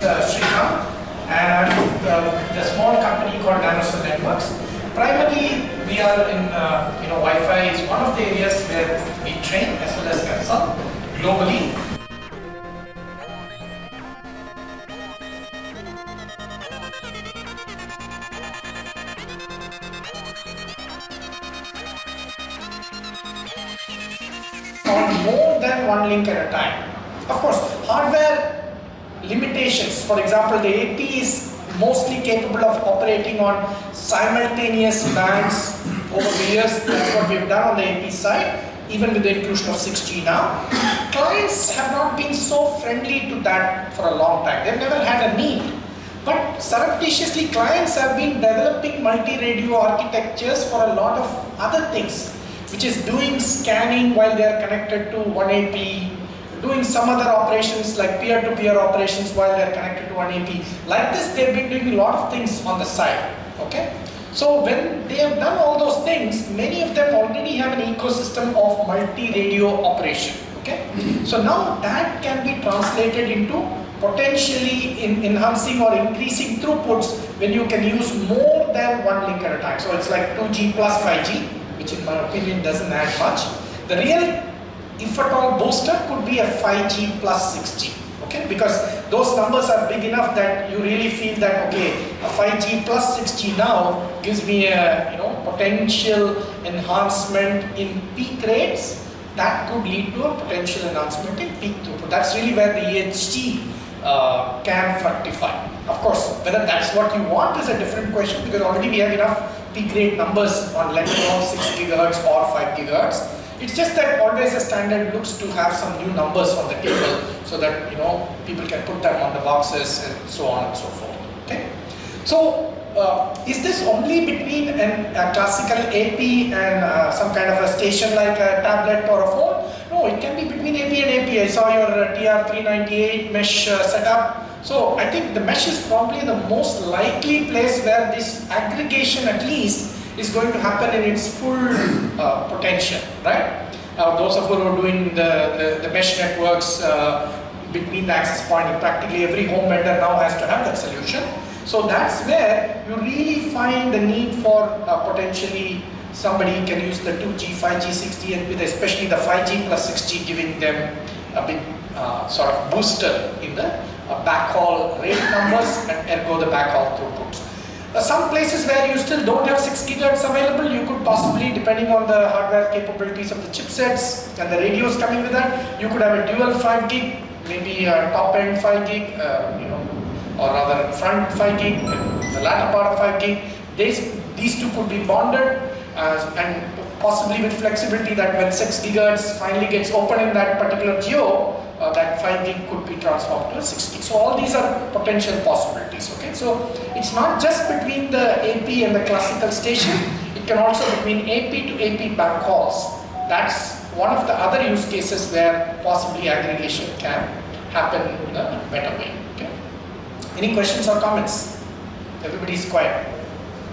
Srikanth, and the small company called Dinosaur Networks. Primarily, we are in Wi-Fi is one of the areas where we train as well as consult globally. On more than one link at a time. Of course, hardware limitations. For example, the AP is mostly capable of operating on simultaneous bands over the years. That's what we've done on the AP side, even with the inclusion of 6G now. Clients have not been so friendly to that for a long time. They've never had a need. But surreptitiously, clients have been developing multi-radio architectures for a lot of other things, which is doing scanning while they are connected to one AP, doing some other operations like peer-to-peer operations while they are connected to one AP. Like this, they've been doing a lot of things on the side. Okay? So when they have done all those things, many of them already have an ecosystem of multi-radio operation. Okay? So now that can be translated into potentially enhancing or increasing throughputs when you can use more than one link at a time. So it's like 2G plus 5G, which in my opinion doesn't add much. The real, if at all, booster could be a 5G plus 6G, okay? Because those numbers are big enough that you really feel that, okay, a 5G plus 6G now gives me a potential enhancement in peak rates. That could lead to a potential enhancement in peak throughput. That's really where the EHG can fructify. Of course, whether that's what you want is a different question, because already we have enough peak rate numbers on, let alone 6 gigahertz or 5 gigahertz. It's just that always a standard looks to have some new numbers on the table so that people can put them on the boxes and so on and so forth. Okay. So is this only between a classical AP and some kind of a station like a tablet or a phone? No, it can be between AP and AP. I saw your TR398 mesh setup. So I think the mesh is probably the most likely place where this aggregation at least is going to happen in its full potential, right? Those of you who are doing the mesh networks between the access point, practically every home vendor now has to have that solution. So that's where you really find the need for potentially somebody can use the 2G, 5G, 6G, and with especially the 5G plus 6G giving them a big sort of booster in the backhaul rate numbers and ergo the backhaul throughputs. Some places where you still don't have 6 gigahertz available, you could possibly, depending on the hardware capabilities of the chipsets and the radios coming with that, you could have a dual 5 gig, maybe a top end 5 gig, or rather front 5 gig, the latter part of 5 gig. These two could be bonded and possibly with flexibility that when 6 gigahertz finally gets open in that particular geo, that 5 gig could be transformed to a 6 gig. So all these are potential possibilities. Okay, so it's not just between the AP and the classical station. It can also be between AP to AP backhauls. That's one of the other use cases where possibly aggregation can happen in a better way. Okay. Any questions or comments? Everybody's quiet.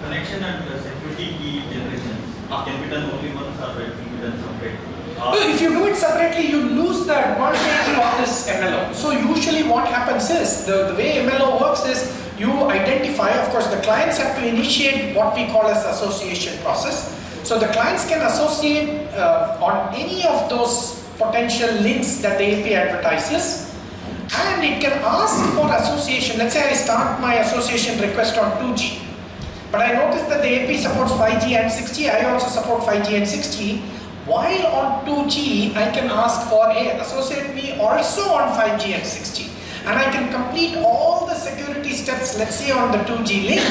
Connection and security key generations can be done only once or it can be done separately? If you do it separately, you lose the advantage of this MLO. So usually what happens is, the way MLO works is, you identify, of course the clients have to initiate what we call as association process. So the clients can associate on any of those potential links that the AP advertises, and it can ask for association. Let's say I start my association request on 2G, but I notice that the AP supports 5G and 6G. I also support 5G and 6G. While on 2G, I can ask for, hey, associate me also on 5G and 6G. And I can complete all the security steps, let's say on the 2G link,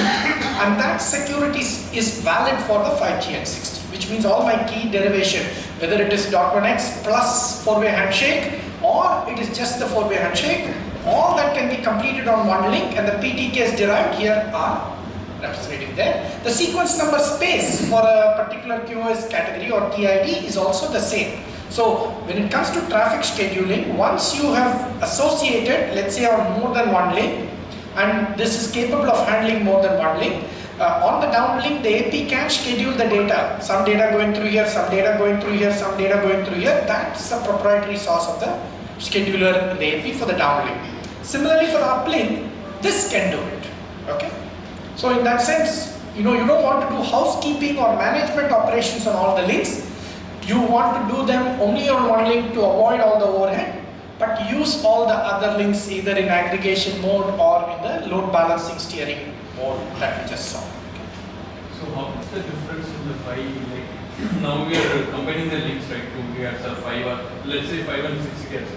and that security is valid for the 5G and 6G, which means all my key derivation, whether it is .1x plus 4-way handshake, or it is just the 4-way handshake, all that can be completed on one link, and the PTKs derived here are represented there. The sequence number space for a particular QoS category or TID is also the same. So when it comes to traffic scheduling, once you have associated, let's say on more than one link, and this is capable of handling more than one link, on the downlink, the AP can schedule the data. Some data going through here, some data going through here, some data going through here. That's a proprietary source of the scheduler in the AP for the downlink. Similarly for the uplink, this can do it. Okay. So in that sense, you don't want to do housekeeping or management operations on all the links. You want to do them only on one link to avoid all the overhead, but use all the other links either in aggregation mode or in the load balancing steering mode that we just saw. So how is the difference in the 5, like now we are combining the links, right, 2 GHz or 5 or let's say 5 and 6 GHz.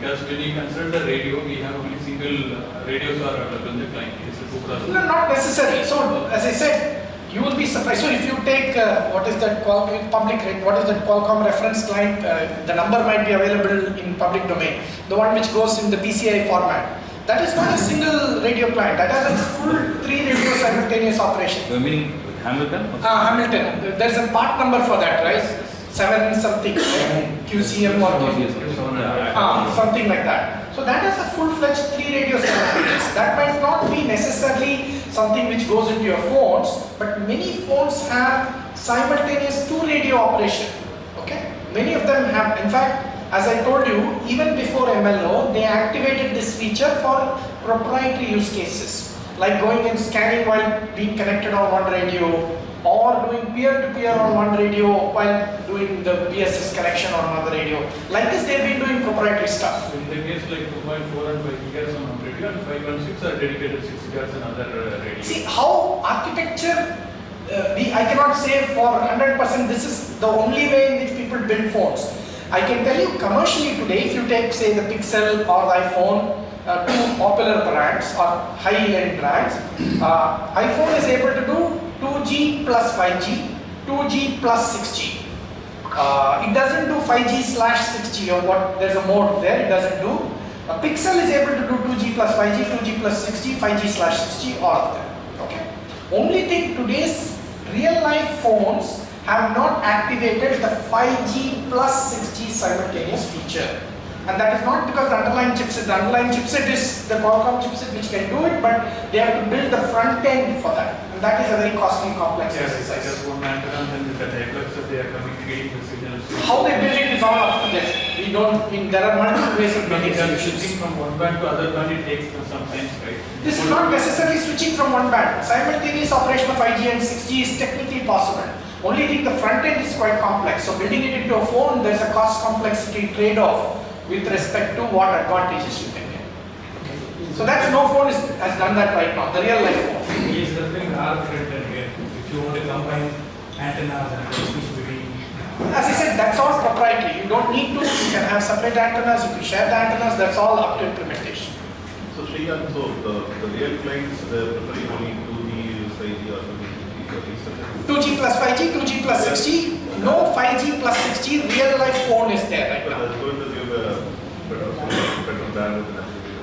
Because when you consider the radio, we have only single radios are available in the client. It's a 2 No, not necessarily. So as I said, you will be surprised. So if you take what is that Qualcomm reference client, the number might be available in public domain. The one which goes in the PCI format. That is not a single radio client. That has a full 3 radio simultaneous operation. You meaning Hamilton? Hamilton. There's a part number for that, right? 7 something, QCM or something like that. So that is a full-fledged 3 radio simultaneous. That might not be necessarily something which goes into your phones, but many phones have simultaneous 2 radio operation. Okay, many of them have. In fact, as I told you, even before MLO, they activated this feature for proprietary use cases, like going and scanning while being connected on one radio, or doing peer-to-peer on one radio while doing the BSS connection on another radio. Like this, they've been doing proprietary stuff. So in the case like 2.4 and 5 GHz on one radio and 5 and 6 are dedicated 6 GHz and other radio. See how architecture, I cannot say for 100% this is the only way in which people build phones. I can tell you commercially today, if you take say the Pixel or the iPhone, 2 popular brands or high-end brands, iPhone is able to do 2G plus 5G, 2G plus 6G. It doesn't do 5G/6G or what, there's a mode there, it doesn't do. Pixel is able to do 2G plus 5G, 2G plus 6G, 5G/6G, all of them. Okay. Only thing, today's real life phones have not activated the 5G plus 6G simultaneous feature. And that is not because the underlying chipset is the Qualcomm chipset which can do it, but they have to build the front end for that. And that is a very costly, complex exercise. Just one antenna and then with the dialects that they are communicating the signals. How they build it is all up to them. There are multiple ways of building solutions. Switching from one band to other band, it takes some time, right? This is not necessarily switching from one band. Simultaneous operation of 5G and 6G is technically possible. Only thing, the front end is quite complex. So building it into a phone, there's a cost complexity trade-off with respect to what advantages you can get. Okay. So that's no phone has done that right now, the real life phone. He is referring to our front end here. If you want to combine antennas and switch between. As I said, that's all proprietary. You don't need to, you can have separate antennas, you can share the antennas, that's all up to implementation. So Srikanth, so the real clients, they're preferring only 2G, 5G or 2G plus 5G, 2G plus 6G, no 5G plus 6G, real life phone is there right now. But that's going to give a better bandwidth and everything.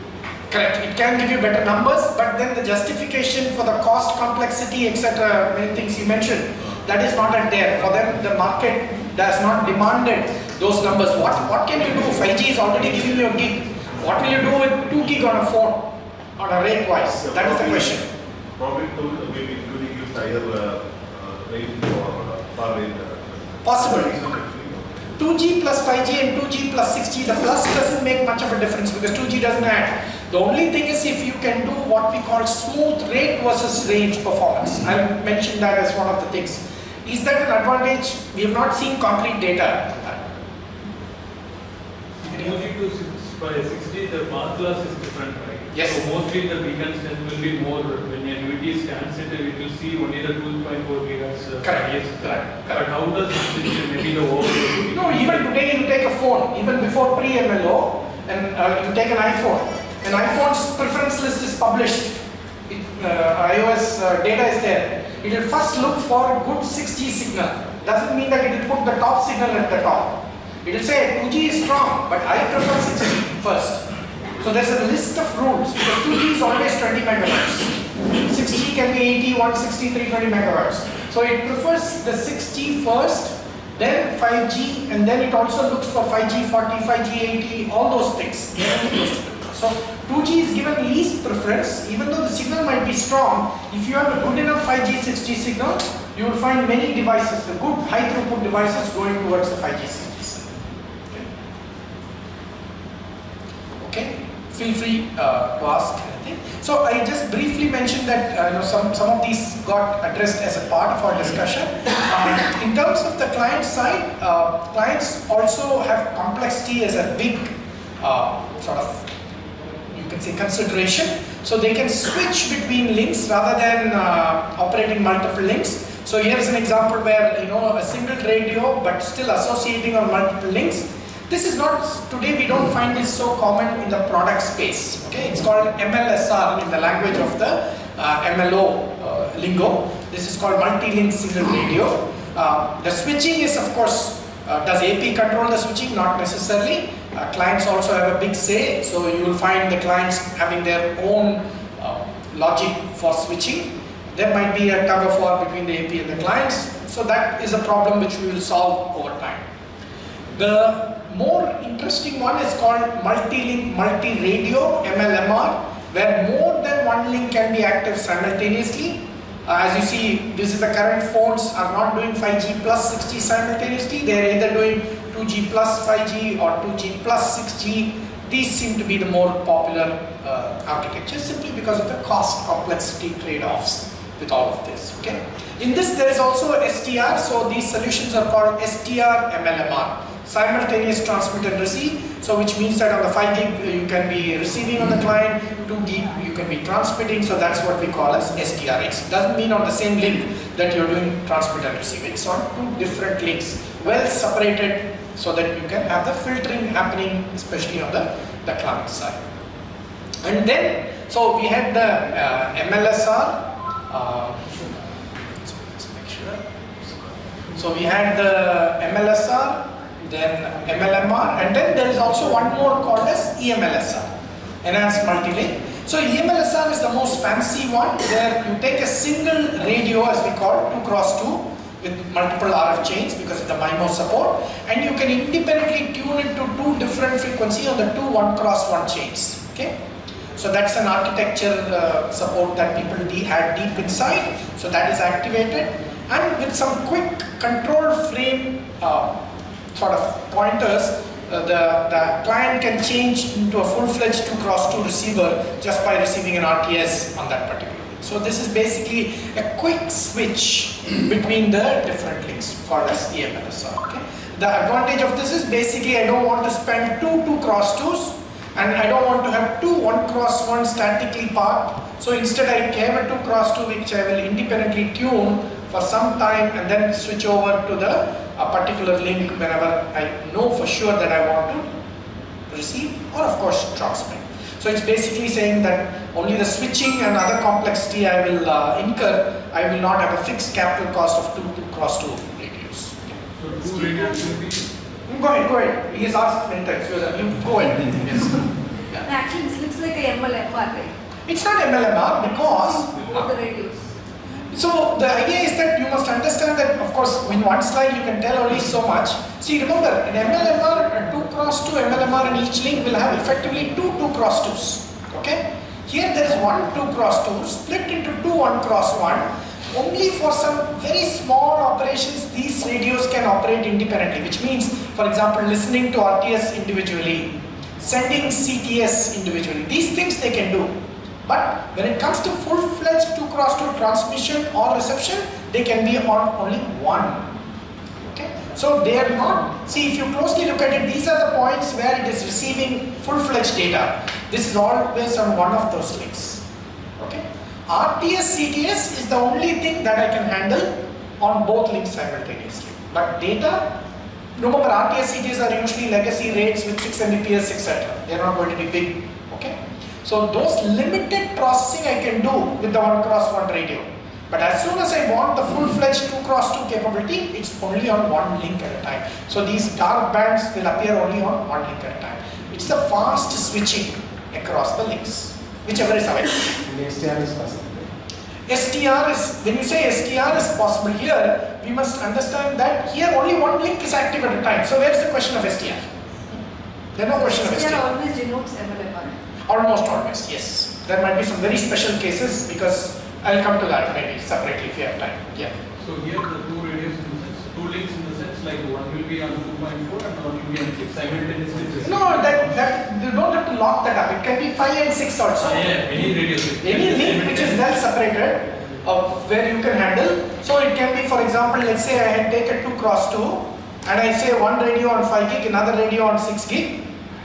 Correct, it can give you better numbers, but then the justification for the cost, complexity, etc., many things you mentioned, that is not there. For them, the market does not demanded those numbers. What can you do? 5G is already giving you a gig. What will you do with 2 gig on a phone, on a rate wise? Yeah, that is the question. Probably maybe 2G gives higher range or far range. Possible. 2G plus 5G and 2G plus 6G, the plus doesn't make much of a difference because 2G doesn't add. The only thing is if you can do what we call smooth rate versus range performance. I mentioned that as one of the things. Is that an advantage? We have not seen concrete data on that. 2G to 6G, the path loss is different, right? Yes. So mostly the beacon strength will be more, when NVIDIA scans it, it will see only the 2.4 GHz. Correct. Yes, Correct. But how does it maybe the overload? No, even today you take a phone, even before pre-MLO, and you take an iPhone. An iPhone's preference list is published. iOS data is there. It will first look for a good 6G signal. Doesn't mean that it will put the top signal at the top. It will say 2G is strong, but I prefer 6G first. So there's a list of rules because 2G is always 20 megahertz. 6G can be 80, 160, 320 megahertz. So it prefers the 6G first, then 5G, and then it also looks for 5G 40, 5G 80, all those things. So 2G is given least preference, even though the signal might be strong. If you have a good enough 5G, 6G signal, you will find many devices, the good high throughput devices going towards the 5G, 6G signal. Okay? feel free to ask anything. So I just briefly mentioned that some of these got addressed as a part of our discussion. In terms of the client side, clients also have complexity as a big sort of, you can say, consideration. So they can switch between links rather than operating multiple links. So here is an example where a single radio but still associating on multiple links. This is not, today we don't find this so common in the product space. Okay, it's called MLSR in the language of the MLO lingo. This is called multi-link single radio. The switching is, of course, does AP control the switching? Not necessarily. Clients also have a big say, so you will find the clients having their own logic for switching. There might be a tug of war between the AP and the clients, so that is a problem which we will solve over time. The more interesting one is called multi-link, multi-radio, MLMR, where more than one link can be active simultaneously. As you see, this is the current phones are not doing 5G plus 6G simultaneously. They are either doing 2G plus 5G or 2G plus 6G. These seem to be the more popular architectures simply because of the cost complexity trade-offs with all of this. Okay. In this there is also STR, so these solutions are called STR MLMR, simultaneous transmit and receive. So which means that on the 5 gig you can be receiving on the client, 2 gig you can be transmitting, so that's what we call as STRX. It doesn't mean on the same link that you're doing transmit and receive. It's on two different links, well separated, so that you can have the filtering happening, especially on the client side. And then, so we had the MLSR. Let's make sure. So we had the MLSR, then MLMR, and then there is also one more called as EMLSR, Enhanced Multi-Link. So EMLSR is the most fancy one, where you take a single radio, as we call it, 2x2, with multiple RF chains because of the MIMO support, and you can independently tune it to two different frequencies on the two 1x1 chains. Okay, so that's an architecture support that people had deep inside. So that is activated, and with some quick control frame sort of pointers, the client can change into a full-fledged 2x2 receiver just by receiving an RTS on that particular. So this is basically a quick switch between the different links called as EMLSR. Okay? The advantage of this is basically I don't want to spend two 2x2s, and I don't want to have two 1x1 statically parked. So instead I have a 2x2 which I will independently tune for some time and then switch over to the particular link whenever I know for sure that I want to receive or of course transmit. So it's basically saying that only the switching and other complexity I will incur, I will not have a fixed capital cost of 2x2 radios. So 2 radios will be... Go ahead. He has asked many times. You go ahead. Yes. Yeah. Actually, this looks like a MLMR, right? It's not MLMR because... Both the radios. So the idea is that you must understand that, of course, in one slide you can tell only so much. See, remember, an MLMR, a 2x2 MLMR in each link will have effectively two 2x2s. Okay? Here there is one 2x2 split into two 1x1. Only for some very small operations these radios can operate independently, which means, for example, listening to RTS individually, sending CTS individually. These things they can do. But when it comes to full-fledged 2x2 transmission or reception, they can be on only one. Okay? So they are not, see, if you closely look at it, these are the points where it is receiving full-fledged data. This is always on one of those links. Okay? RTS, CTS is the only thing that I can handle on both links simultaneously. But data, remember RTS, CTS are usually legacy rates with 6 Mbps, etc. They are not going to be big. Okay? So those limited processing I can do with the 1x1 radio. But as soon as I want the full-fledged 2x2 capability, it's only on one link at a time. So these dark bands will appear only on one link at a time. It's the fast switching across the links, whichever is available. STR is possible. STR is, when you say STR is possible here, we must understand that here only one link is active at a time. So where is the question of STR? There's no question of STR STR. always denotes MLMR. Almost always, yes. There might be some very special cases because I'll come to that maybe separately if you have time. Yeah. So here the two radios in the sense, two links in the sense like one will be on 2.4 and one will be on 6 simultaneously. No, that you don't have to lock that up. It can be 5 and 6 also. Yeah, any radios. Any link which is well separated, where you can handle. So it can be, for example, let's say I had taken 2 cross 2 and I say one radio on 5 gig, another radio on 6 gig.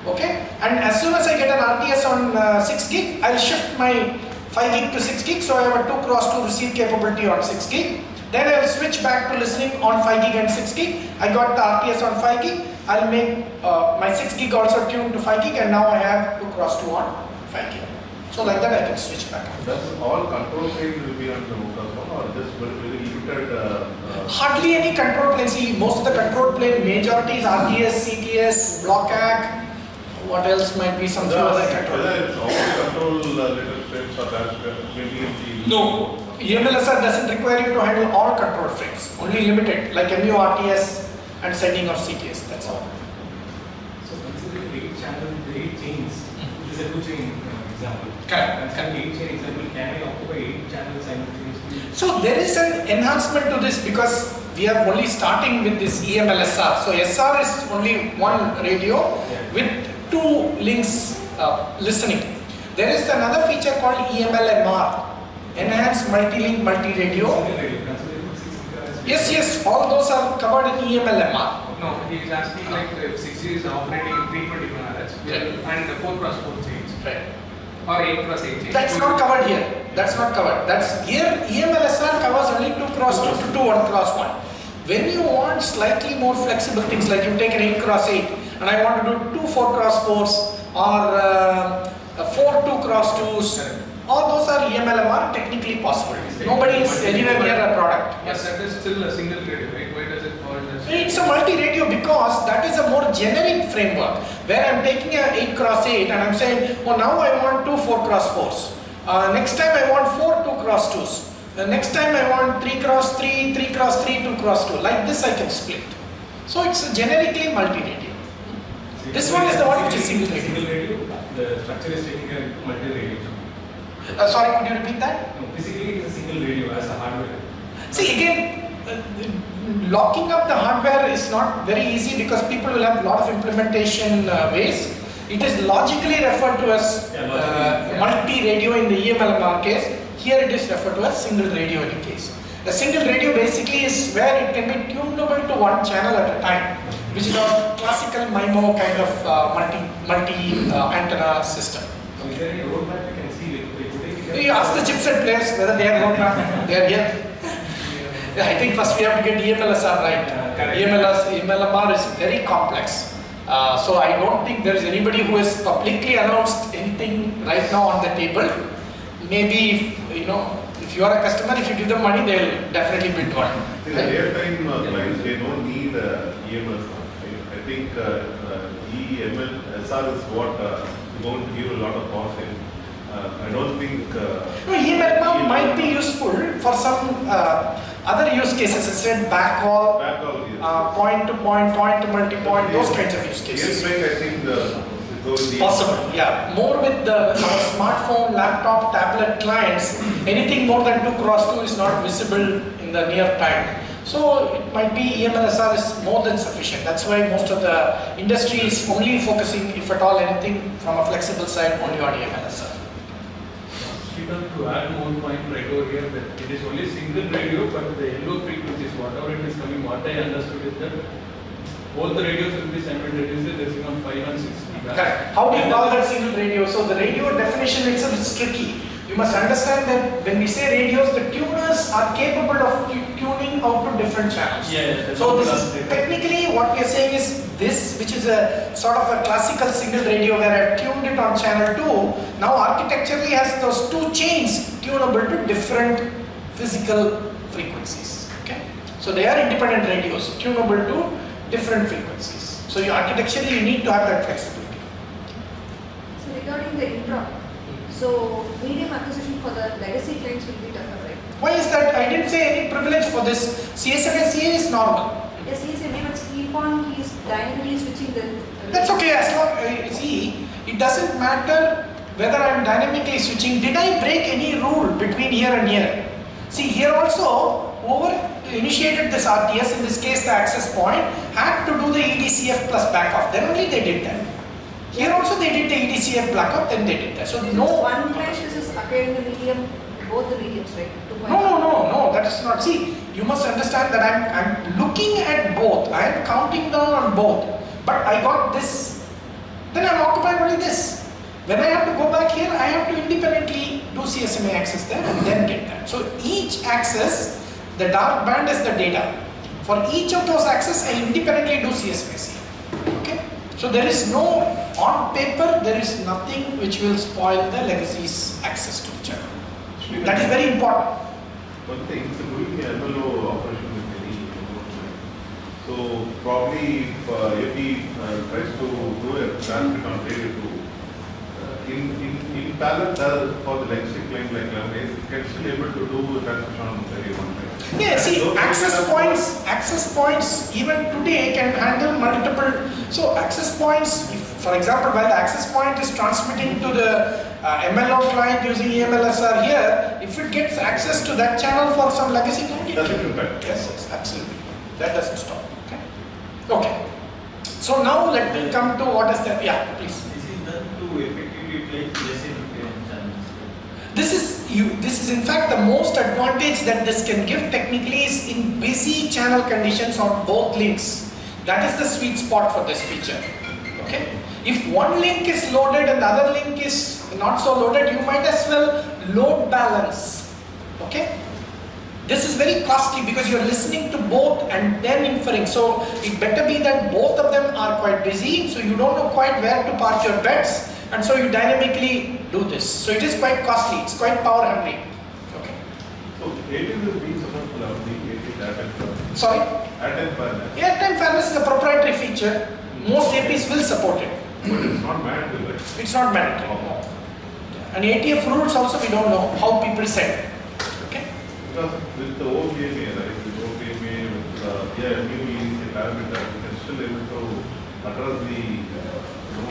Okay, and as soon as I get an RTS on 6 gig, I'll shift my 5 gig to 6 gig, so I have a 2 cross 2 receive capability on 6 gig. Then I'll switch back to listening on 5 gig and 6 gig. I got the RTS on 5 gig. I'll make my 6 gig also tuned to 5 gig, and now I have 2 cross 2 on 5 gig. So like that I can switch back. Does all control plane will be on the Lucas one or just very limited? Hardly any control plane. See, most of the control plane majority is RDS, CTS, block ACK. What else might be some few other control? Whether it's all control little frames or that maybe in the... No, EMLSR doesn't require you to handle all control frames. Only limited, like MU, RTS and sending of CTS. That's all. So considering 8 channel, the 8 chains, it is a 2 chain example. Correct. And 8 chain example, can I occupy 8 channels simultaneously? So there is an enhancement to this because we are only starting with this EMLSR. So SR is only one radio with 2 links listening. There is another feature called EMLMR, Enhanced Multi-Link Multi-Radio. Yes, all those are covered in EMLMR. No, he is asking like if 6G is operating 320 kHz and the 4 cross 4 chains. Right. Or 8 cross 8 chains. That's not covered here. That's not covered. That's here. EMLSR covers only 2 cross 2 to 2 1 cross 1. When you want slightly more flexible things, like you take an 8 cross 8 and I want to do 2 4 cross 4s or 4 2 cross 2s, all those are EMLMR technically possible. Nobody is anywhere near a product. Yes, that is still a single radio, right? Why does it call it as? It's a multi-radio because that is a more generic framework where I'm taking a 8 cross 8 and I'm saying, oh, now I want 2 4 cross 4s. Next time I want 4 2 cross 2s. Next time I want 3 cross 3, 3 cross 3, 2 cross 2. Like this I can split. So it's a generically multi-radio. This one is the one which is single radio. Single radio, the structure is taking a multi-radio. Sorry, could you repeat that? No, physically it is a single radio as a hardware. See again, locking up the hardware is not very easy because people will have a lot of implementation ways. It is logically referred to as multi-radio in the EMLMR case. Here it is referred to as single radio in the case. A single radio basically is where it can be tunable to one channel at a time, which is a classical MIMO kind of multi antenna system. So is there any roadmap you can see? You ask the chipset players whether they are roadmap. They are here. I think first we have to get EMLSR right. EMLMR is very complex. So I don't think there is anybody who has publicly announced anything right now on the table. Maybe if you are a customer, if you give them money, they will definitely bid one. In the airtime lines, they don't need EMS. I think EMLSR is what is going to give a lot of power saving. I don't think... No, EMLMR might be useful for some other use cases, instead backhaul, Backhaul, point to point, point to multi-point, those kinds of use cases. I think Possible, yeah. More with our smartphone, laptop, tablet clients, anything more than 2 cross 2 is not visible in the near time. So it might be EMLSR is more than sufficient. That's why most of the industry is only focusing, if at all anything, from a flexible side, only on EMLSR. Srikanth, to add more point right over here, that it is only single radio, but the LO frequencies, whatever it is coming, what I understood is that both the radios will be simultaneously receiving on 5 and 6 gigahertz. Correct. How do you call that single radio? So the radio definition itself is tricky. You must understand that when we say radios, the tuners are capable of tuning out to different channels. Yeah. So this is technically what we are saying is this, which is a sort of a classical single radio where I tuned it on channel 2, now architecturally has those 2 chains tunable to different physical frequencies. Okay. So they are independent radios tunable to different frequencies. So you architecturally you need to have that flexibility. So regarding the intra, so medium acquisition for the legacy clients will be tougher, right? Why is that? I didn't say any privilege for this. CSMA CA is normal. Yes, CSMA, but keep on, he's dynamically switching the... That's okay as long see, it doesn't matter whether I am dynamically switching. Did I break any rule between here and here? See, here also, over initiated this RTS, in this case the access point, had to do the EDCF plus backup. Then only they did that. Here also they did the EDCF backup, then they did that. So No no. one clash, this is occurring in the medium, both the mediums, right? No, that is not. See, you must understand that I'm looking at both. I am counting down on both. But I got this, then I'm occupying only this. When I have to go back here, I have to independently do CSMA access there and then get that. So each access, the dark band is the data. For each of those access, I independently do CSMA. Okay? So there is no, on paper, there is nothing which will spoil the legacy's access to the channel. That is very important. One thing, so doing the MLO operation with any improvement. So probably if AP tries to do a transmit on radio 2, in parallel for the legacy client like Lemonade, it can still able to do a transmission on radio 1. Yeah, see, access points even today can handle multiple. So access points, if, for example, while the access point is transmitting to the MLO client using EMLSR here, if it gets access to that channel for some legacy client, it Doesn't can- impact. Yes, absolutely. That doesn't stop. Okay. Okay. So now let me come to what is that. Yeah, please. This is done to effectively utilize less interference channels. This is in fact the most advantage that this can give technically is in busy channel conditions on both links. That is the sweet spot for this feature. Okay. If one link is loaded and the other link is not so loaded, you might as well load balance. Okay. This is very costly because you are listening to both and then inferring. So it better be that both of them are quite busy, so you don't know quite where to park your bets, and so you dynamically do this. So it is quite costly, it's quite power hungry. Okay. So ATM is being supposed to have the AT data. Sorry? Airtime fairness. Airtime fairness is a proprietary feature. Most APs will support it. But it's not mandatory, right? It's not mandatory. And ATF rules also we don't know how people set. Okay. Because with the OPMA, right, with OPMA, with new links, the parameter, we can still able to address the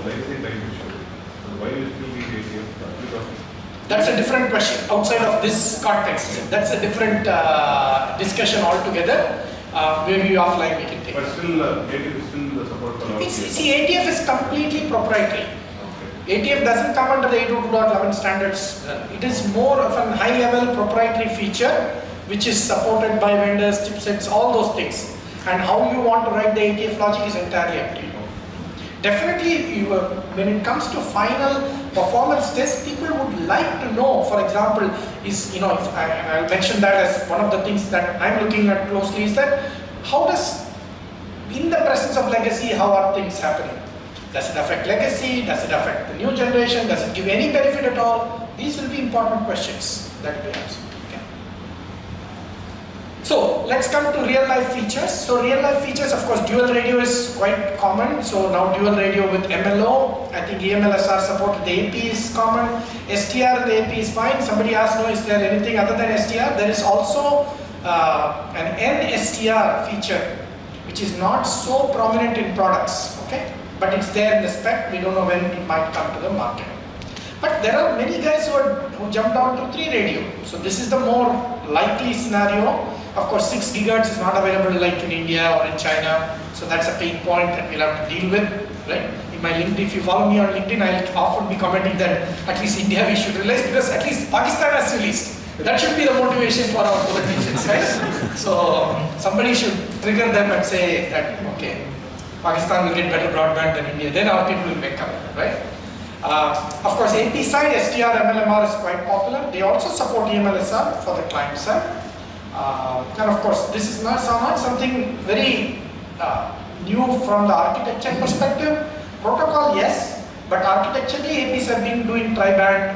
legacy time issue. So why we still need ATM? Because That's a different question outside of this context. That's a different discussion altogether. Maybe offline we can take. but still, ATM is still the support for See, ATF is completely proprietary. Okay. ATF doesn't come under the 802.11 standards. It is more of a high-level proprietary feature which is supported by vendors, chipsets, all those things. And how you want to write the ATF logic is entirely up to you. Definitely, when it comes to final performance tests, people would like to know, for example, if I'll mention that as one of the things that I'm looking at closely is that how does, in the presence of legacy, how are things happening? Does it affect legacy? Does it affect the new generation? Does it give any benefit at all? These will be important questions that we answer. Okay. So let's come to real life features. So real life features, of course, dual radio is quite common. So now dual radio with MLO. I think EMLSR support, the AP is common. STR, the AP is fine. Somebody asked, no, is there anything other than STR? There is also an NSTR feature, which is not so prominent in products. Okay. But it's there in the spec, we don't know when it might come to the market. But there are many guys who jumped on to 3 radio. So this is the more likely scenario. Of course, 6 gigahertz is not available like in India or in China. So that's a pain point that we'll have to deal with, right? In my LinkedIn, if you follow me on LinkedIn, I'll often be commenting that at least India we should realize because at least Pakistan has released. That should be the motivation for our politicians, right? So somebody should trigger them and say that, okay, Pakistan will get better broadband than India, then our people will wake up, right? Of course, AP side, STR, MLMR is quite popular. They also support EMLSR for the client side. And of course, this is not something very new from the architecture perspective. Protocol, yes, but architecturally, APs have been doing tri-band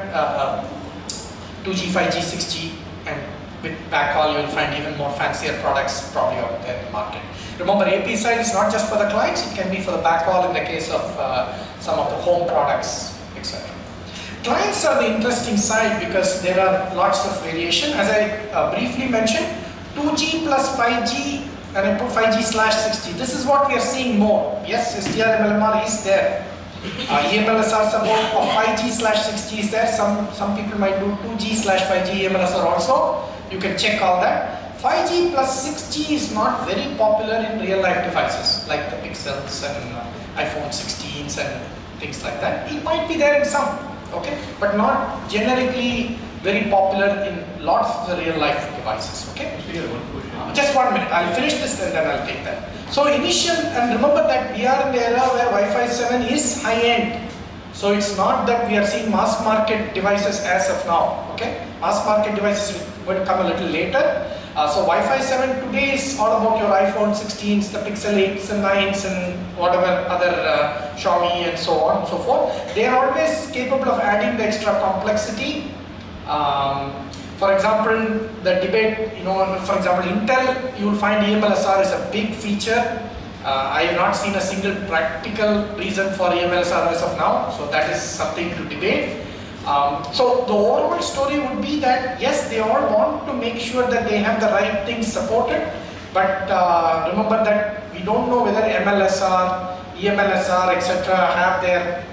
2G, 5G, 6G, and with backhaul, you will find even more fancier products probably out there in the market. Remember, AP side is not just for the clients, it can be for the backhaul in the case of some of the home products, etc. Clients are the interesting side because there are lots of variation. As I briefly mentioned, 2G plus 5G, and I put 5G/6G. This is what we are seeing more. Yes, STR MLMR is there. EMLSR support of 5G/6G is there. Some people might do 2G/5G EMLSR also. You can check all that. 5G plus 6G is not very popular in real life devices like the Pixels and iPhone 16s and things like that. It might be there in some, okay, but not generically very popular in lots of the real life devices, okay. Actually, I have one question. Just 1 minute, I'll finish this and then I'll take that. So initial, and remember that we are in the era where Wi-Fi 7 is high end. So it's not that we are seeing mass market devices as of now, okay. Mass market devices will come a little later. So Wi-Fi 7 today is all about your iPhone 16s, the Pixel 8s and 9s and whatever other Xiaomi and so on and so forth. They are always capable of adding the extra complexity. For example, the debate, for example, Intel, you will find eMLSR is a big feature. I have not seen a single practical reason for eMLSR as of now, so that is something to debate. So the overall story would be that yes, they all want to make sure that they have the right things supported, but remember that we don't know whether MLSR, eMLSR, etc. have their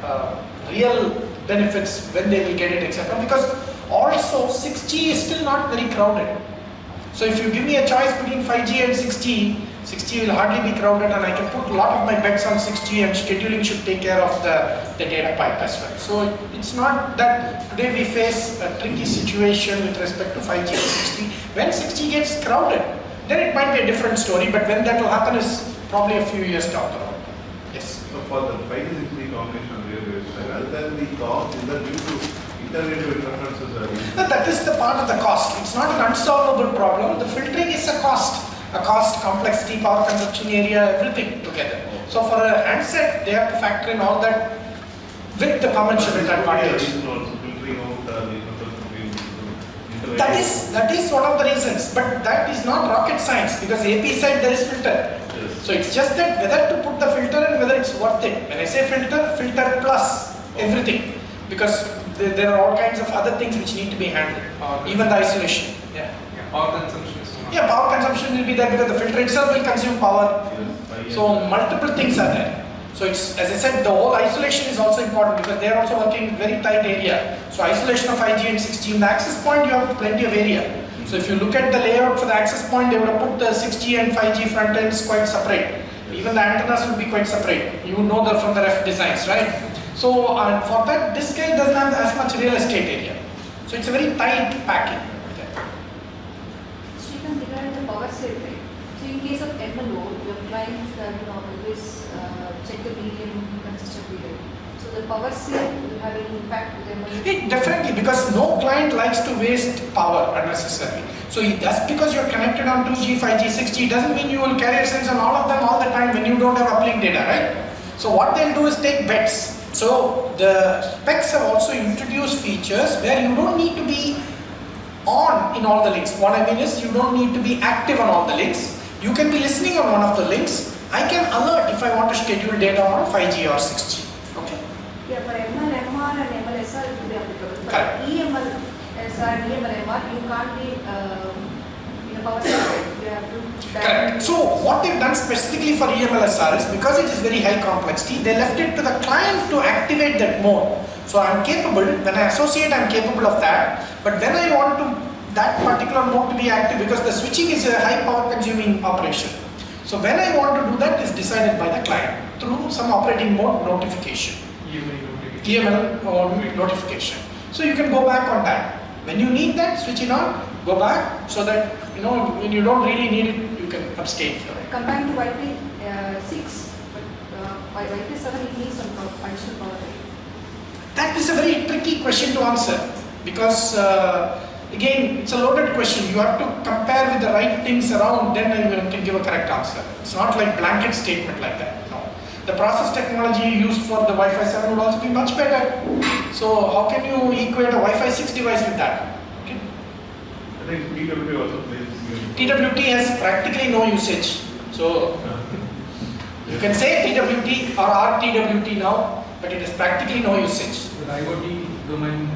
real benefits when they will get it, etc. Because also 6G is still not very crowded. So if you give me a choice between 5G and 6G, 6G will hardly be crowded and I can put a lot of my bets on 6G and scheduling should take care of the data pipe as well. So it's not that today we face a tricky situation with respect to 5G and 6G. When 6G gets crowded, then it might be a different story, but when that will happen is probably a few years down the road. Yes? So for the 5G 6G combination on railways, other than the cost, is that due to interrailway preferences? That is the part of the cost. It's not an unsolvable problem. The filtering is a cost. Complexity, power consumption area, everything together. So for a handset, they have to factor in all that with the commensurate advantage. That is one of the reasons, but that is not rocket science because AP side there is filter. Yes. So it's just that whether to put the filter and whether it's worth it. When I say filter, filter plus everything, because there are all kinds of other things which need to be handled, even the isolation. Yeah. Power consumption is not. Yeah, power consumption will be there because the filter itself will consume power. So multiple things are there. So it's, as I said, the whole isolation is also important because they are also working in very tight area. So isolation of 5G and 6G. In the access point, you have plenty of area. So if you look at the layout for the access point, they would have put the 6G and 5G front ends quite separate. Even the antennas will be quite separate. You know that from the ref designs, right? So for that, this guy doesn't have as much real estate area. So it's a very tight packing. Srikanth, regarding the power save, right? So in case of MLO, your clients always check the medium consistent period. So the power save will have any impact with MLO? Definitely, because no client likes to waste power unnecessarily. So just because you're connected on 2G, 5G, 6G doesn't mean you will carry sense on all of them all the time when you don't have uplink data, right? So what they'll do is take bets. So the specs have also introduced features where you don't need to be on in all the links. What I mean is you don't need to be active on all the links. You can be listening on one of the links. I can alert if I want to schedule data on 5G or 6G. Okay? Yeah, for MLMR and MLSR it will be applicable. For Correct. EMLSR and EMLMR, you can't be in a power save. You have to. Correct. So what they've done specifically for eMLSR is because it is very high complexity, they left it to the client to activate that mode. So I'm capable, when I associate, I'm capable of that. But when I want that particular mode to be active, because the switching is a high power consuming operation. So when I want to do that is decided by the client through some operating mode notification. EML or notification. So you can go back on that. When you need that, switch it on, go back so that when you don't really need it, you can abstain from it. Compared to Wi-Fi 6, but Wi-Fi 7 it needs some additional power. That is a very tricky question to answer because again, it's a loaded question. You have to compare with the right things around, then you can give a correct answer. It's not like blanket statement like that. No. The process technology used for the Wi-Fi 7 would also be much better. So how can you equate a Wi-Fi 6 device with that? Okay. I think TWT also plays. TWT has practically no usage. So you can say TWT or RTWT now, but it is practically no usage. The IoT domain.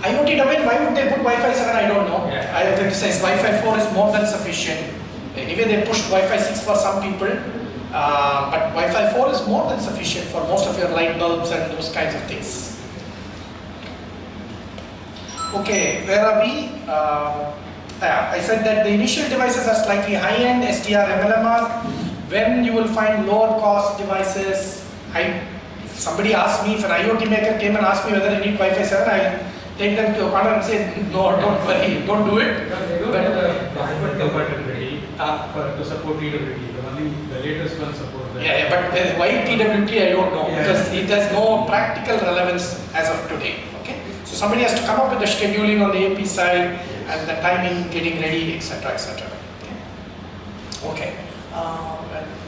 IoT domain, why would they put Wi-Fi 7? I don't know. Yeah. I have emphasized Wi-Fi 4 is more than sufficient. Anyway, they pushed Wi-Fi 6 for some people, but Wi-Fi 4 is more than sufficient for most of your light bulbs and those kinds of things. Okay, where are we? I said that the initial devices are slightly high-end, SDR, MLMR. When you will find lower cost devices, if somebody asks me, if an IoT maker came and asked me whether I need Wi-Fi 7, I'll take them to a corner and say, no, don't worry, don't do it. They don't have the backward compatibility to support TWT. Only the latest one support that. Yeah, but why TWT, I don't know, Yeah. because it has no practical relevance as of today. Okay, so somebody has to come up with the scheduling on the AP side and the timing, getting ready, etc., etc. Okay,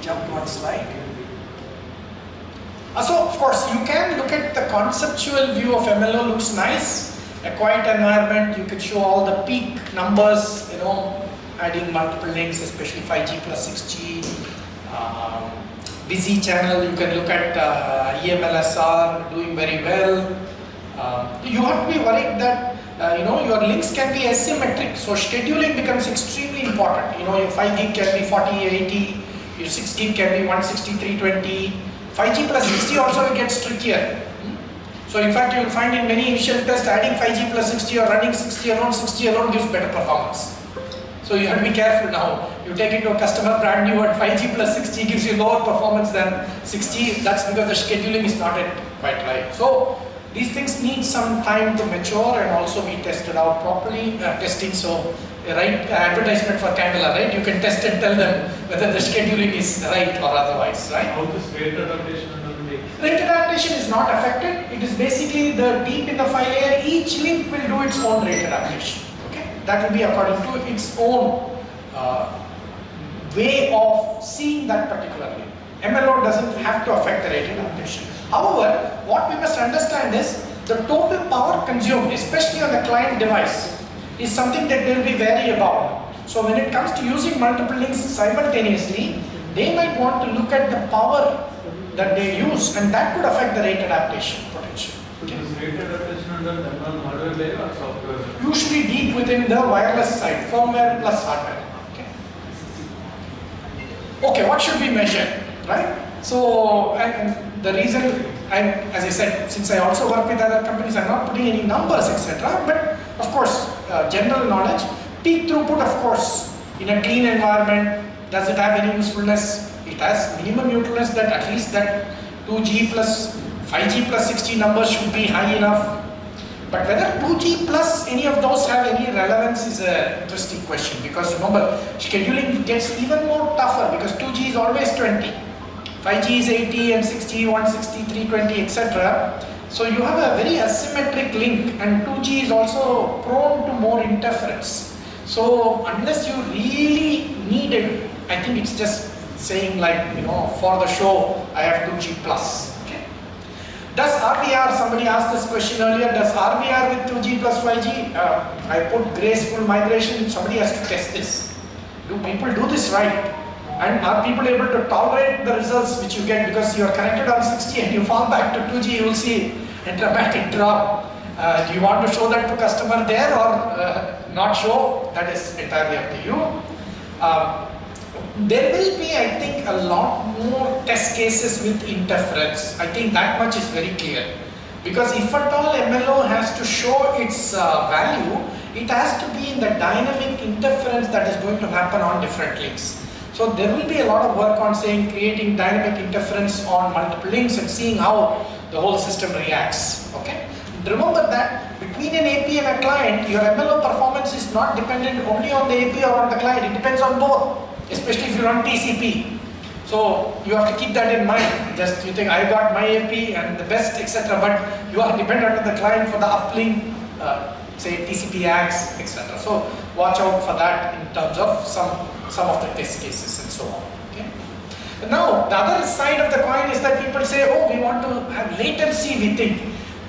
jump one slide. So of course you can look at the conceptual view of MLO. Looks nice, a quiet environment. You can show all the peak numbers, adding multiple links, especially 5G plus 6G. Busy channel, you can look at EMLSR doing very well. You have to be worried that your links can be asymmetric, so scheduling becomes extremely important. Your 5 gig can be 4080, your 6 gig can be 160 320. 5G plus 60 also gets trickier. So in fact, you will find in many initial tests, adding 5G plus 60 or running 60 alone gives better performance. So you have to be careful now. You take it to a customer brand new at 5G plus 60 gives you lower performance than 60. That's because the scheduling is not quite right. So these things need some time to mature and also be tested out properly. Testing, so right advertisement for Candela, right? You can test and tell them whether the scheduling is right or otherwise, right? How this rate adaptation under the Rate adaptation is not affected. It is basically the deep in the file layer. Each link will do its own rate adaptation. That will be according to its own way of seeing that particular link. MLO doesn't have to affect the rate adaptation. However, what we must understand is the total power consumed, especially on the client device, is something that they will be wary about. So when it comes to using multiple links simultaneously, they might want to look at the power that they use, and that could affect the rate adaptation potential. So this rate adaptation under the hardware layer or software? Usually deep within the wireless side, firmware plus hardware. Okay, what should we measure, right? So, and the reason, as I said, since I also work with other companies, I'm not putting any numbers, etc. But of course, general knowledge, peak throughput, of course, in a clean environment, does it have any usefulness? It has minimum usefulness that at least that 2G plus 5G plus 60 numbers should be high enough. But whether 2G plus any of those have any relevance is an interesting question, because remember, scheduling gets even more tougher because 2G is always 20, 5G is 80 and 60, 160, 320, etc. So you have a very asymmetric link, and 2G is also prone to more interference. So unless you really need it, I think it's just saying like, for the show, I have 2G plus. Does RBR, somebody asked this question earlier, does RBR with 2G plus 5G, I put graceful migration, somebody has to test this. Do people do this right? And are people able to tolerate the results which you get because you are connected on 60 and you fall back to 2G, you will see a dramatic drop. Do you want to show that to customer there or not show? That is entirely up to you. There will be, I think, a lot more test cases with interference. I think that much is very clear. Because if at all MLO has to show its value, it has to be in the dynamic interference that is going to happen on different links. So there will be a lot of work on creating dynamic interference on multiple links and seeing how the whole system reacts. Okay? Remember that between an AP and a client, your MLO performance is not dependent only on the AP or on the client, it depends on both. Especially if you run TCP. So you have to keep that in mind. Just you think I got my AP and the best, etc. But you are dependent on the client for the uplink, say TCP ACKs, etc. So watch out for that in terms of some of the test cases and so on. Okay. But now the other side of the coin is that people say, oh, we want to have latency. We think.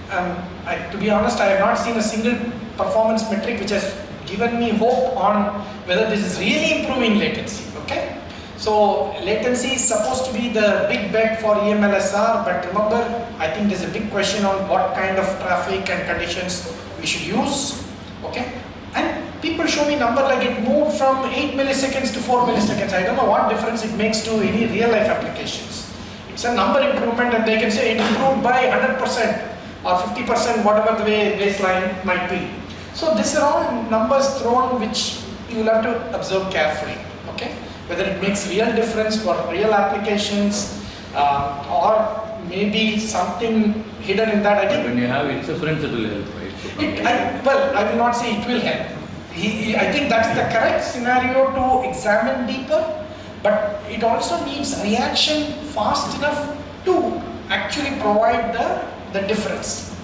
To be honest, I have not seen a single performance metric which has given me hope on whether this is really improving latency. Okay, so latency is supposed to be the big bet for EMLSR, but remember, I think there's a big question on what kind of traffic and conditions we should use. Okay, and people show me number like it moved from 8 milliseconds to 4 milliseconds. I don't know what difference it makes to any real life applications. It's a number improvement, and they can say it improved by 100% or 50%, whatever the way baseline might be. So these are all numbers thrown which you will have to observe carefully, okay? Whether it makes real difference for real applications or maybe something hidden in that. I think when you have interference, it will help, right? well, I will not say it will help. I think that's the correct scenario to examine deeper, but it also needs reaction fast enough to actually provide the difference.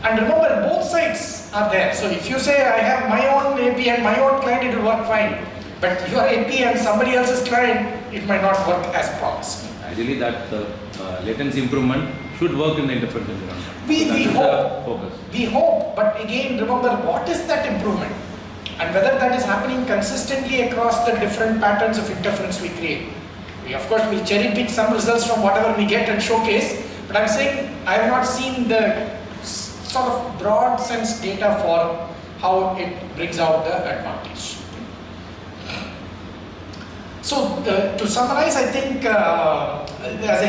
And remember, both sides are there. So if you say I have my own AP and my own client, it will work fine. But your AP and somebody else's client, it might not work as promised. Ideally, that latency improvement should work in the interference environment. We hope. Focus. We hope, but again, remember, what is that improvement? And whether that is happening consistently across the different patterns of interference we create. We of course will cherry pick some results from whatever we get and showcase, but I'm saying I have not seen the sort of broad sense data for how it brings out the advantage. So to summarize, I think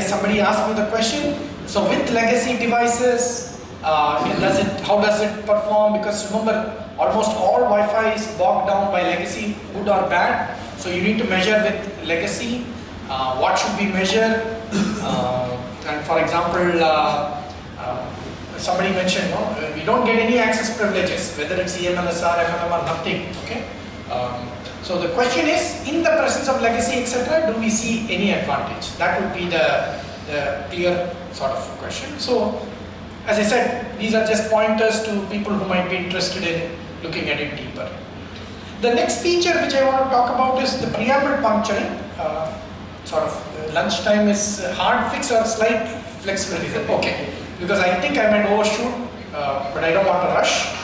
somebody asked me the question, so with legacy devices, how does it perform? Because remember, almost all Wi-Fi is bogged down by legacy, good or bad. So you need to measure with legacy. What should we measure? And for example, somebody mentioned, we don't get any access privileges, whether it's EMLSR, FMM or nothing. Okay. So the question is, in the presence of legacy, etc., do we see any advantage? That would be the clear sort of question. So, as I said, these are just pointers to people who might be interested in looking at it deeper. The next feature which I want to talk about is the preamble puncturing. Lunchtime is hard fix or slight flexibility. Okay, because I think I might overshoot, but I don't want to rush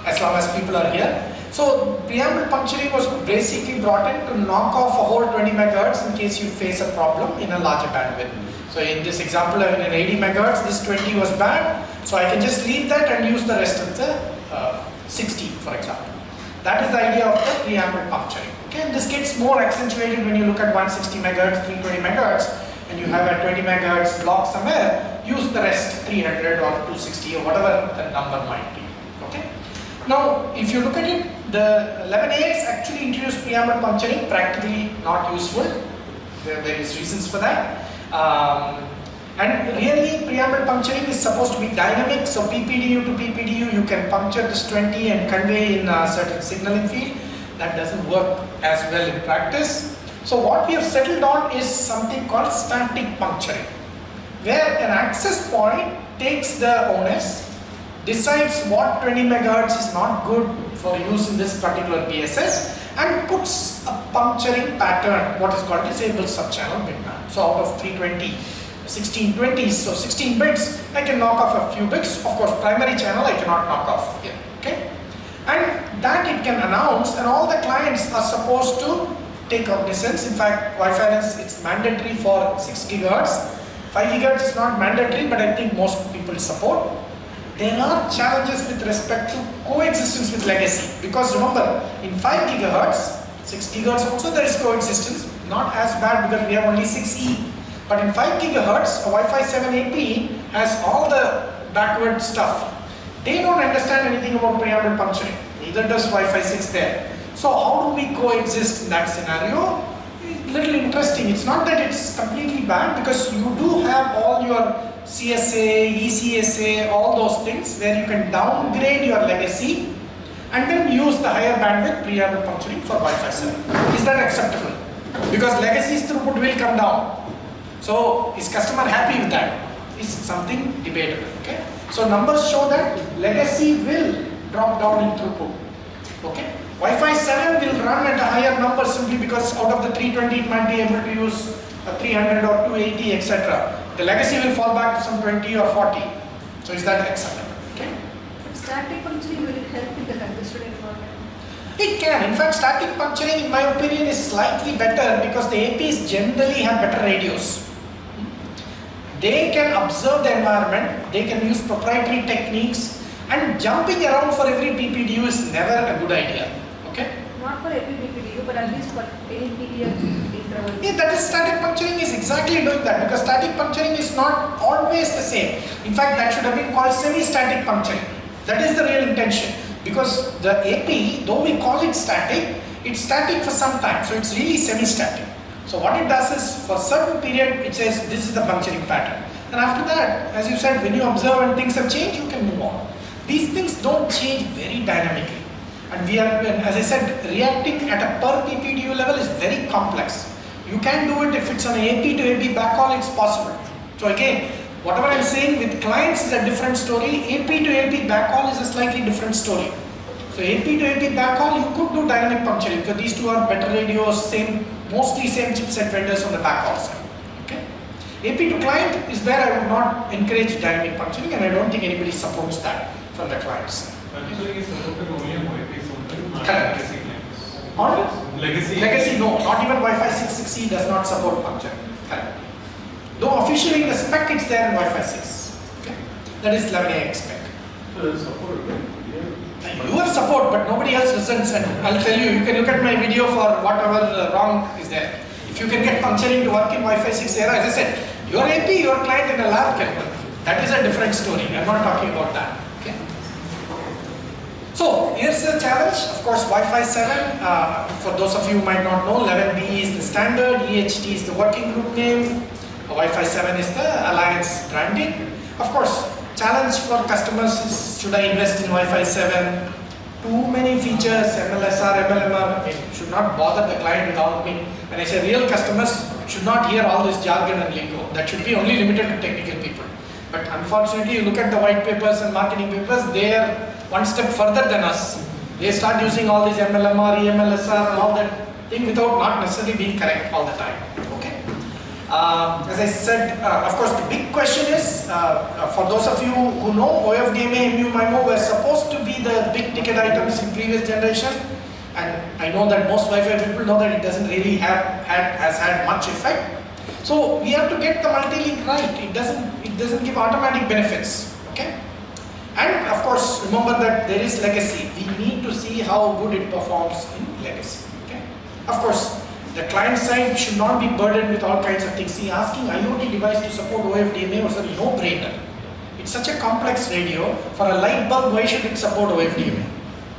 as long as people are here. So preamble puncturing was basically brought in to knock off a whole 20 megahertz in case you face a problem in a larger bandwidth. So in this example, in an 80 megahertz, this 20 was bad, so I can just leave that and use the rest of the 60, for example. That is the idea of the preamble puncturing. Okay, and this gets more accentuated when you look at 160 megahertz, 320 megahertz, and you have a 20 megahertz block somewhere, use the rest 300 or 260 or whatever the number might be. Okay. Now, if you look at it, the 11AX actually introduced preamble puncturing, practically not useful. There are various reasons for that. And really, preamble puncturing is supposed to be dynamic. So PPDU to PPDU, you can puncture this 20 and convey in a certain signaling field. That doesn't work as well in practice. So what we have settled on is something called static puncturing, where an access point takes the onus, decides what 20 megahertz is not good for use in this particular BSS, and puts a puncturing pattern, what is called disable subchannel bitmap. So out of 320, 1620s, so 16 bits, I can knock off a few bits. Of course, primary channel I cannot knock off here. Okay, and that it can announce, and all the clients are supposed to take cognizance. In fact, Wi-Fi it's mandatory for 6 gigahertz. 5 gigahertz is not mandatory, but I think most people support. There are challenges with respect to coexistence with legacy, because remember, in 5 gigahertz, 6 gigahertz also there is coexistence, not as bad because we have only 6E. But in 5 gigahertz, a Wi-Fi 7 AP has all the backward stuff. They don't understand anything about preamble puncturing, neither does Wi-Fi 6 there. So how do we coexist in that scenario? Little interesting. It's not that it's completely bad, because you do have all your CSA, ECSA, all those things where you can downgrade your legacy and then use the higher bandwidth preamble puncturing for Wi-Fi 7. Is that acceptable? Because legacy's throughput will come down. So is customer happy with that? Is something debatable. Okay. So numbers show that legacy will drop down in throughput. Okay. Wi-Fi 7 will run at a higher number simply because out of the 320 it might be able to use a 300 or 280, etc. The legacy will fall back to some 20 or 40. So is that acceptable? Okay. Static puncturing, will it help in the congested environment? It can. In fact, static puncturing, in my opinion, is slightly better because the APs generally have better radios. They can observe the environment, they can use proprietary techniques, and jumping around for every PPDU is never a good idea. Okay? Not for every PPDU, but at least for any PDU interval. Yeah, that is static puncturing is exactly doing that, because static puncturing is not always the same. In fact, that should have been called semi-static puncturing. That is the real intention. Because the AP, though we call it static, it's static for some time, so it's really semi-static. So what it does is, for a certain period, it says this is the puncturing pattern. And after that, as you said, when you observe and things have changed, you can move on. These things don't change very dynamically. And we are, as I said, reacting at a per PPDU level is very complex. You can do it if it's an AP to AP backhaul, it's possible. So again, whatever I'm saying with clients is a different story. AP to AP backhaul is a slightly different story. So AP to AP backhaul, you could do dynamic puncturing because these two are better radios, mostly same chipset vendors on the backhaul side. Okay. AP to client is where I would not encourage dynamic puncturing, and I don't think anybody supports that from the client side. Puncturing is supported only on Wi-Fi zone, not Correct. legacy clients. On Legacy. no, not even Wi-Fi 6/6E does not support puncturing. Correct. Though officially in the spec it's there in Wi-Fi 6. Okay. That is 11A spec. So support, right? You have support, but nobody else listens, and I'll tell you, you can look at my video for whatever wrong is there. If you can get puncturing to work in Wi-Fi 6 era, as I said, your AP, your client in a lab can work. That is a different story. I'm not talking about that. Okay. So here's the challenge. Of course, Wi-Fi 7, for those of you who might not know, 11B is the standard, EHT is the working group name, Wi-Fi 7 is the alliance branding. Of course, challenge for customers is, should I invest in Wi-Fi 7? Too many features, MLSR, MLMR, should not bother the client with all. When I say real customers, should not hear all this jargon and lingo. That should be only limited to technical people. But unfortunately, you look at the white papers and marketing papers, they are one step further than us. They start using all these MLMR, EMLSR, and all that thing without not necessarily being correct all the time. Okay. As I said, of course, the big question is, for those of you who know, OFDMA, MU, MIMO were supposed to be the big ticket items in previous generation, and I know that most Wi-Fi people know that it doesn't really has had much effect. So we have to get the multi-link right. It doesn't give automatic benefits. Okay. And of course, remember that there is legacy. We need to see how good it performs in legacy. Okay. Of course, the client side should not be burdened with all kinds of things. See, asking IoT device to support OFDMA was a no-brainer. It's such a complex radio. For a light bulb, why should it support OFDMA?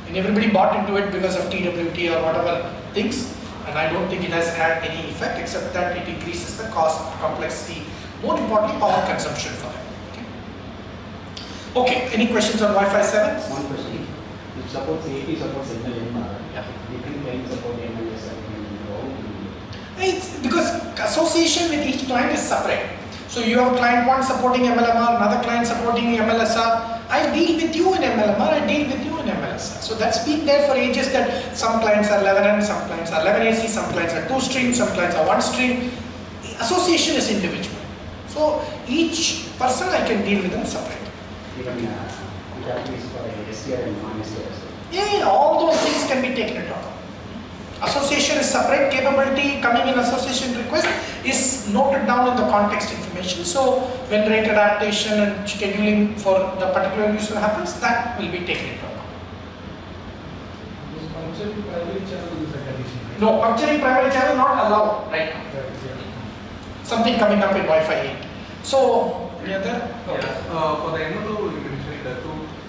And everybody bought into it because of TWT or whatever things. And I don't think it has had any effect except that it increases the cost, complexity, more importantly, power consumption for them. Okay, any questions on Wi-Fi 7? One question. It supports AP, supports MLMR. Yeah. Different clients support MLS. It's because association with each client is separate. So you have client 1 supporting MLMR, another client supporting MLSR. I deal with you in MLMR, I deal with you in MLSR. So that's been there for ages, that some clients are 11N, some clients are 11AC, some clients are 2 stream, some clients are 1 stream. Association is individual. So each person I can deal with them separately. Even Japanese for SDR and non-SDR. Yeah, all those things can be taken into account. Association is separate, capability coming in association request is noted down in the context information. So when rate adaptation and scheduling for the particular user happens, that will be taken into account. This puncturing primary channel is a condition, right? No, puncturing primary channel not allowed right now. Something coming up in Wi-Fi 8. So, any other? For the MLO, you mentioned the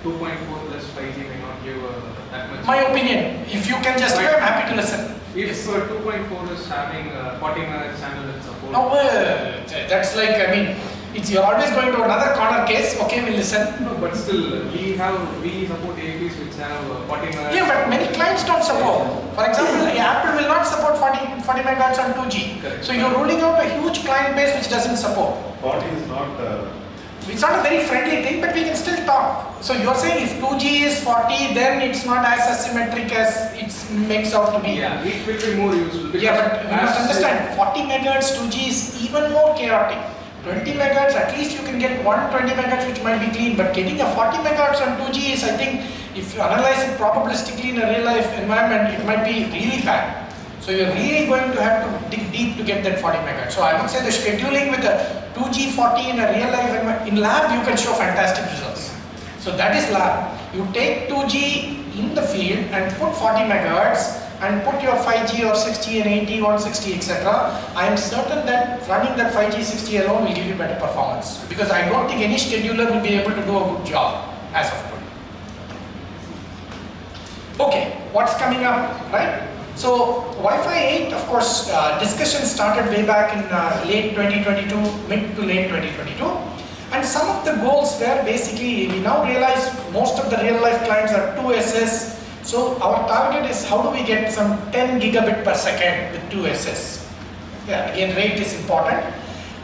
2.4 plus 5G may not give that much. My opinion, if you can justify, I'm happy to listen. If 2.4 is having 40 MHz channel and support. No, that's like, you're always going to another corner case, okay, we'll listen. No, but still, we support APs which have 40 MHz. Yeah, but many clients don't support. For example, Apple will not support 40 megahertz on 2G. Correct. So you're ruling out a huge client base which doesn't support. 40 is not. It's not a very friendly thing, but we can still talk. So you're saying if 2G is 40, then it's not as asymmetric as it makes out to be. Yeah, it will be more useful. Yeah, but you must understand, 40 megahertz 2G is even more chaotic. 20 megahertz, at least you can get 120 megahertz which might be clean, but getting a 40 megahertz on 2G is, I think, if you analyze it probabilistically in a real life environment, it might be really bad. So you're really going to have to dig deep to get that 40 megahertz. So I would say the scheduling with a 2G 40 in a real life environment, in lab you can show fantastic results. So that is lab. You take 2G in the field and put 40 megahertz and put your 5G or 6G and 80, 160, etc. I am certain that running that 5G, 60 alone will give you better performance, because I don't think any scheduler will be able to do a good job as of today. Okay, what's coming up, right? So Wi-Fi 8, of course, discussion started way back in late 2022, mid to late 2022. And some of the goals were basically, we now realize most of the real life clients are 2SS. So our target is how do we get some 10 gigabit per second with 2SS. Yeah, again, rate is important.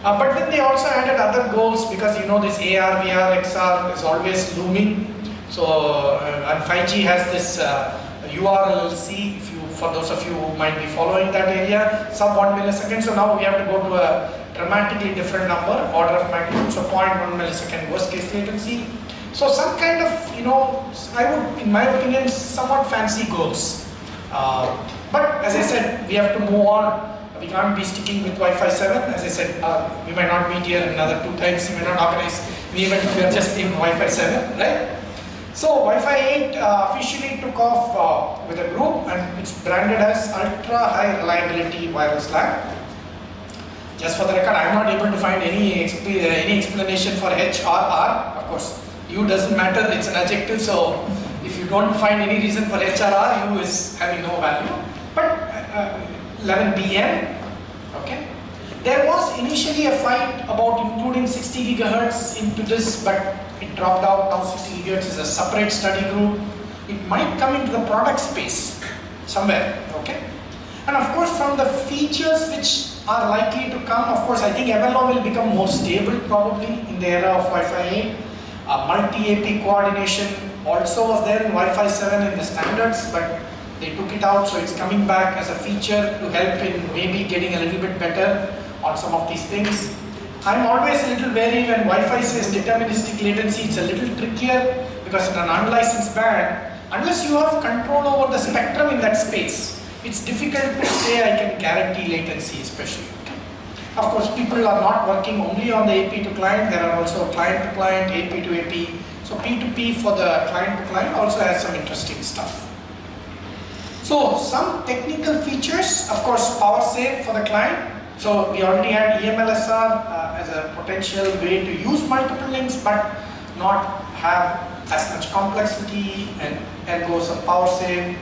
But then they also added other goals because you know this AR, VR, XR is always looming. So and 5G has this URLC, if you, for those of you who might be following that area, sub 1 millisecond. So now we have to go to a dramatically different number, order of magnitude, so 0.1 millisecond worst case latency. So some kind of, you know, I would, in my opinion, somewhat fancy goals. But as I said, we have to move on. We can't be sticking with Wi-Fi 7. As I said, we might not meet here another 2 times. We may not organize an event if we are just in Wi-Fi 7, right? So Wi-Fi 8 officially took off with a group, and it's branded as Ultra High Reliability Wireless LAN. Just for the record, I'm not able to find any explanation for H or R. Of course, U doesn't matter, it's an adjective, so if you don't find any reason for H or R, U is having no value. But 11 BM, okay. There was initially a fight about including 60 gigahertz into this, but it dropped out. Now 60 gigahertz is a separate study group. It might come into the product space somewhere, okay. And of course, from the features which are likely to come, of course, I think MLO will become more stable probably in the era of Wi-Fi 8. Multi-AP coordination also was there in Wi-Fi 7 in the standards, but they took it out, so it's coming back as a feature to help in maybe getting a little bit better on some of these things. I'm always a little wary when Wi-Fi says deterministic latency. It's a little trickier because in an unlicensed band, unless you have control over the spectrum in that space, it's difficult to say I can guarantee latency especially. Of course, people are not working only on the AP to client. There are also client to client, AP to AP. So P2P for the client to client also has some interesting stuff. So some technical features, of course, power save for the client. So we already had EMLSR as a potential way to use multiple links, but not have as much complexity and ergo some power save.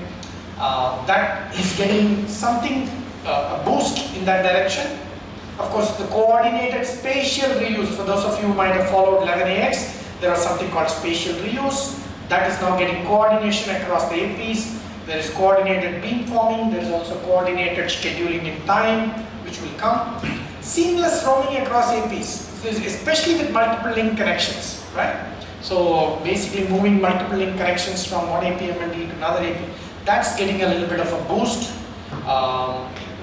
That is getting something, a boost in that direction. Of course, the coordinated spatial reuse, for those of you who might have followed 11AX, there was something called spatial reuse. That is now getting coordination across the APs. There is coordinated beamforming, there is also coordinated scheduling in time, which will come. Seamless roaming across APs, especially with multiple link connections, right? So basically moving multiple link connections from one APMLD to another AP, that's getting a little bit of a boost.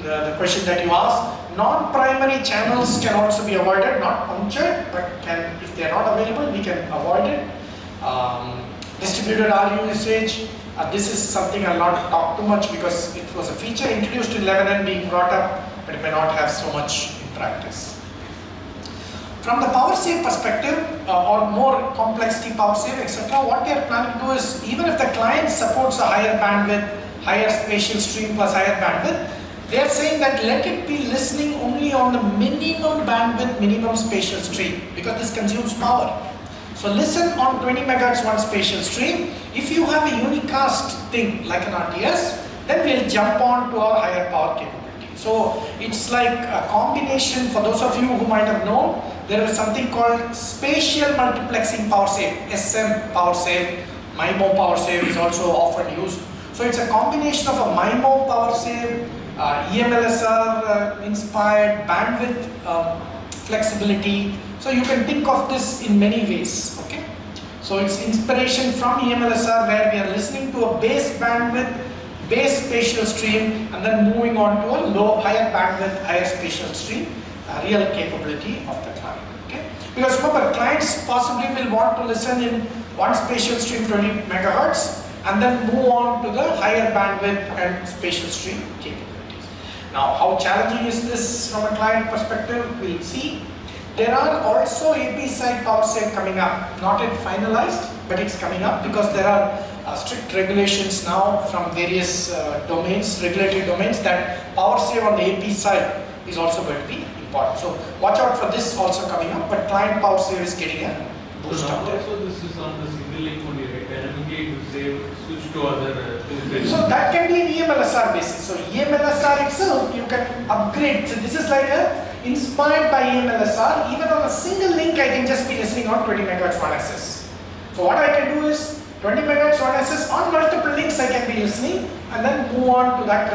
The question that you asked, non-primary channels can also be avoided, not punctured, but if they are not available, we can avoid it. Distributed RU usage, this is something I'll not talk too much because it was a feature introduced in 11N being brought up, but it may not have so much in practice. From the power save perspective, or more complexity power save, etc., what they are planning to do is, even if the client supports a higher bandwidth, higher spatial stream plus higher bandwidth, they are saying that let it be listening only on the minimum bandwidth, minimum spatial stream, because this consumes power. So listen on 20 megahertz one spatial stream. If you have a unicast thing like an RTS, then we'll jump on to our higher power capability. So it's like a combination. For those of you who might have known, there is something called spatial multiplexing power save, SM power save, MIMO power save is also often used. So it's a combination of a MIMO power save, EMLSR inspired bandwidth flexibility. So you can think of this in many ways, okay? So it's inspiration from EMLSR where we are listening to a base bandwidth, base spatial stream, and then moving on to a higher bandwidth, higher spatial stream, real capability of the client, okay? Because remember, clients possibly will want to listen in one spatial stream 20 megahertz and then move on to the higher bandwidth and spatial stream capabilities. Now, how challenging is this from a client perspective? We'll see. There are also AP side power save coming up, not yet finalized, but it's coming up because there are strict regulations now from various domains, regulatory domains, that power save on the AP side is also going to be important. So watch out for this also coming up, but client power save is getting a boost now up there. also this is on the single link only, right? Dynamically to save, switch to other two So that can be an EMLSR basis. So EMLSR itself, you can upgrade. So this is like a inspired by EMLSR. Even on a single link, I can just be listening on 20 megahertz 1SS. So what I can do is 20 megahertz 1SS on multiple links I can be listening, and then move on to that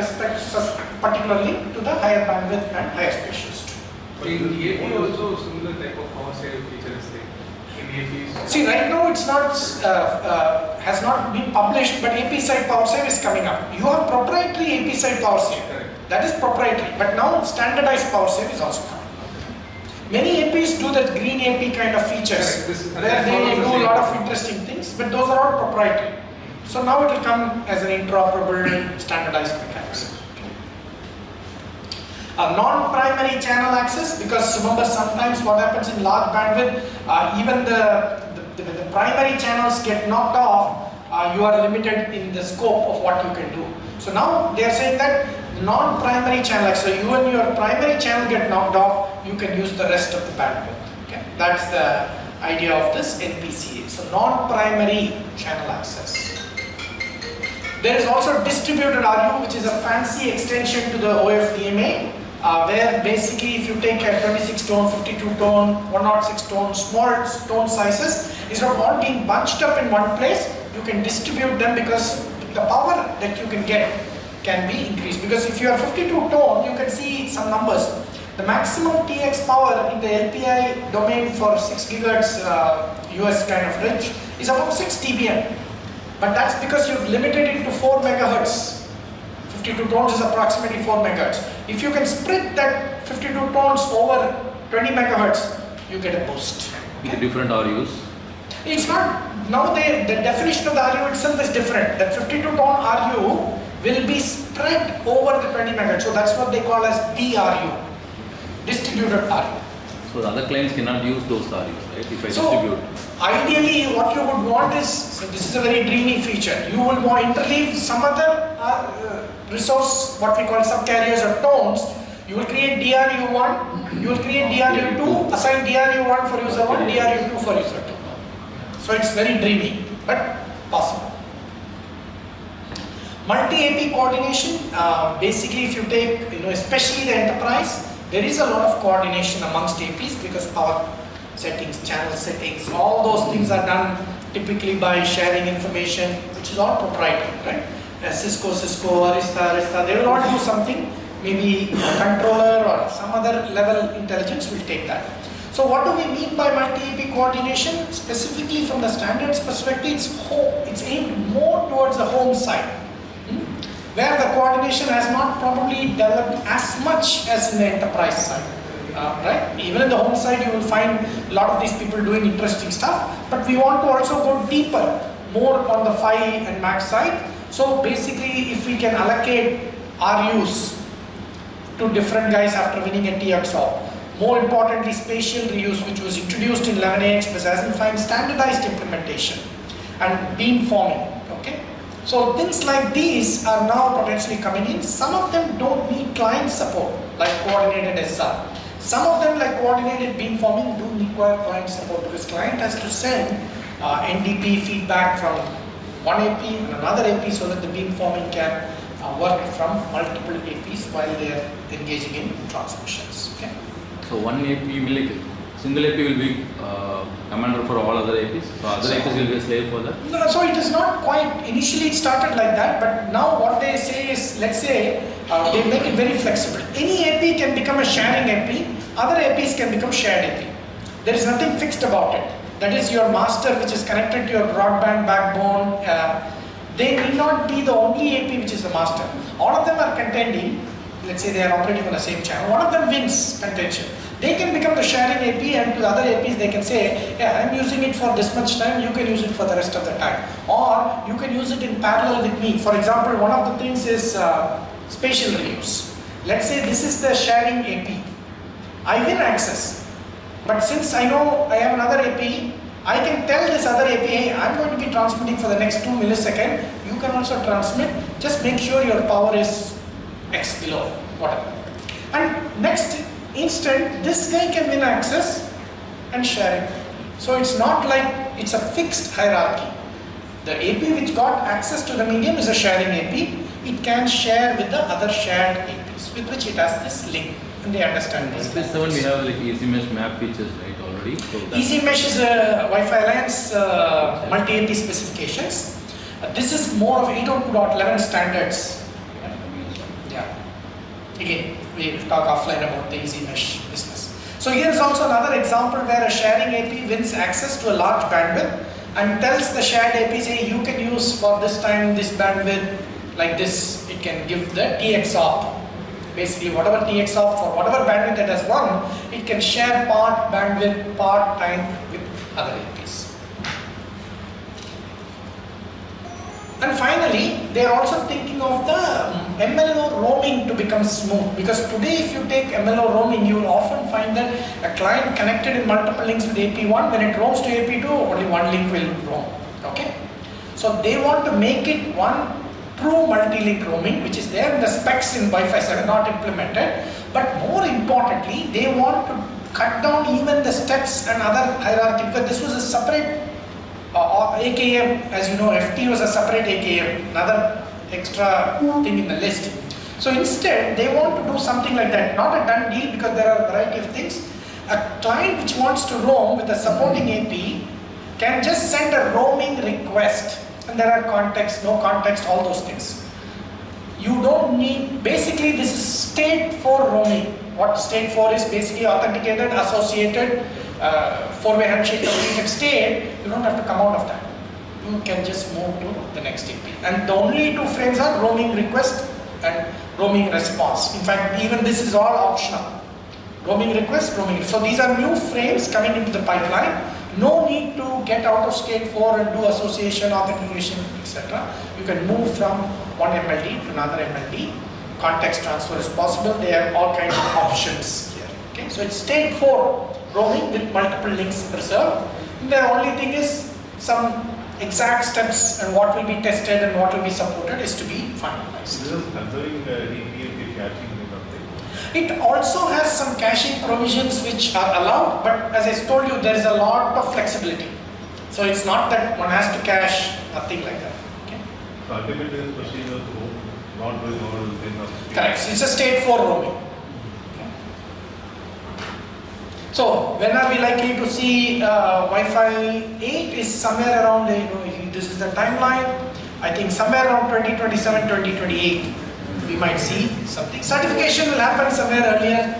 particular link to the higher bandwidth and higher spaciousness. In AP also similar type of power save feature is there. In APs. See, right now it's not has not been published, but AP side power save is coming up. You have proprietary AP side power save. Correct. That is proprietary, but now standardized power save is also coming. Many APs do that green AP kind of features where they do a lot of interesting things, but those are all proprietary. So now it will come as an interoperable standardized mechanism. A non-primary channel access, because remember sometimes what happens in large bandwidth, even the primary channels get knocked off, you are limited in the scope of what you can do. So now they are saying that non-primary channel access, so you and your primary channel get knocked off, you can use the rest of the bandwidth. Okay? That's the idea of this NPCA. So non-primary channel access. There is also distributed RU, which is a fancy extension to the OFDMA, where basically if you take a 26 tone, 52 tone, 106 tone, small tone sizes, instead of all being bunched up in one place, you can distribute them because the power that you can get can be increased. Because if you are 52 tone, you can see some numbers. The maximum TX power in the LPI domain for 6 gigahertz US kind of range is about 6 dBm. But that's because you've limited it to 4 megahertz. 52 tones is approximately 4 megahertz. If you can split that 52 tones over 20 megahertz, you get a boost. With different RUs. It's not, now the definition of the RU itself is different. That 52 tone RU will be spread over the 20 megahertz. So that's what they call as DRU, distributed RU. So the other clients cannot use those RUs, right? If I So, distribute. ideally what you would want is, so this is a very dreamy feature, you will want to interleave some other resource, what we call subcarriers or tones. You will create DRU1, you will create DRU2, assign DRU1 for user 1, DRU2 for user 2. So it's very dreamy, but possible. Multi-AP coordination, basically if you take, especially the enterprise, there is a lot of coordination amongst APs because power settings, channel settings, all those things are done typically by sharing information, which is all proprietary, right? Cisco, Arista, they will all do something, maybe a controller or some other level intelligence will take that. So what do we mean by multi-AP coordination? Specifically from the standards perspective, it's aimed more towards the home side, where the coordination has not probably developed as much as in the enterprise side. Right? Even in the home side, you will find a lot of these people doing interesting stuff, but we want to also go deeper, more on the PHY and MAC side. So basically, if we can allocate RUs to different guys after winning a TXO, more importantly, spatial reuse, which was introduced in 11AX, but hasn't found standardized implementation, and beam forming. Okay, so things like these are now potentially coming in. Some of them don't need client support, like coordinated SR. Some of them, like coordinated beamforming, do require client support because client has to send NDP feedback from one AP and another AP so that the beamforming can work from multiple APs while they are engaging in transmissions. Okay. So one AP will single AP will be commander for all other APs. So other APs will be a slave for that. No, so it is not quite. Initially, it started like that, but now what they say is, let's say they make it very flexible. Any AP can become a sharing AP. Other APs can become shared AP. There is nothing fixed about it. That is your master, which is connected to your broadband backbone. They need not be the only AP which is the master. All of them are contending. Let's say they are operating on the same channel. One of them wins contention. They can become the sharing AP, and to the other APs they can say, yeah, I'm using it for this much time, you can use it for the rest of the time. Or you can use it in parallel with me. For example, one of the things is spatial reuse. Let's say this is the sharing AP. I win access. But since I know I have another AP, I can tell this other AP, hey, I'm going to be transmitting for the next 2 milliseconds. You can also transmit. Just make sure your power is X below, whatever. And next instant, this guy can win access. and sharing. So it's not like it's a fixed hierarchy. The AP which got access to the medium is a sharing AP. It can share with the other shared APs with which it has this link, and they understand this. SP7 we have like easy mesh map features, right, already. So that's- Easy Mesh is a Wi-Fi Alliance multi-AP specifications. This is more of 802.11 standards. Yeah. Again, we will talk offline about the Easy Mesh business. So here is also another example where a sharing AP wins access to a large bandwidth and tells the shared AP, say, you can use for this time this bandwidth like this. It can give the TX-op. Basically, whatever TX-op for whatever bandwidth it has won, it can share part bandwidth, part time with other APs. And finally, they are also thinking of the MLO roaming to become smooth, because today if you take MLO roaming, you will often find that a client connected in multiple links with AP1, when it roams to AP2, only one link will roam. Okay? So they want to make it one true multi-link roaming, which is there in the specs in Wi-Fi 7, not implemented. But more importantly, they want to cut down even the steps and other hierarchy, because this was a separate AKM, as you know, FT was a separate AKM, another extra thing in the list. So instead, they want to do something like that, not a done deal, because there are a variety of things. A client which wants to roam with a supporting AP can just send a roaming request, and there are context, no context, all those things. You don't need, basically this is state 4 roaming. What state 4 is basically authenticated, associated, 4-way handshake completed state. You don't have to come out of that. You can just move to the next AP. And the only two frames are roaming request and roaming response. In fact, even this is all optional. Roaming request, roaming. So these are new frames coming into the pipeline. No need to get out of state 4 and do association, authentication, etc. You can move from one MLD to another MLD. Context transfer is possible. There are all kinds of options here. Okay, so it's state 4 roaming with multiple links preserved. And the only thing is some exact steps and what will be tested and what will be supported is to be finalized. This is considering DPLP caching or something. It also has some caching provisions which are allowed, but as I told you, there is a lot of flexibility. So it's not that one has to cache, nothing like that. Okay? So ultimately this procedure is not doing all the things. Correct. So it's a state 4 roaming. Okay. So when are we likely to see Wi-Fi 8 is somewhere around, this is the timeline. I think somewhere around 2027, 2028. We might see something. Certification will happen somewhere earlier.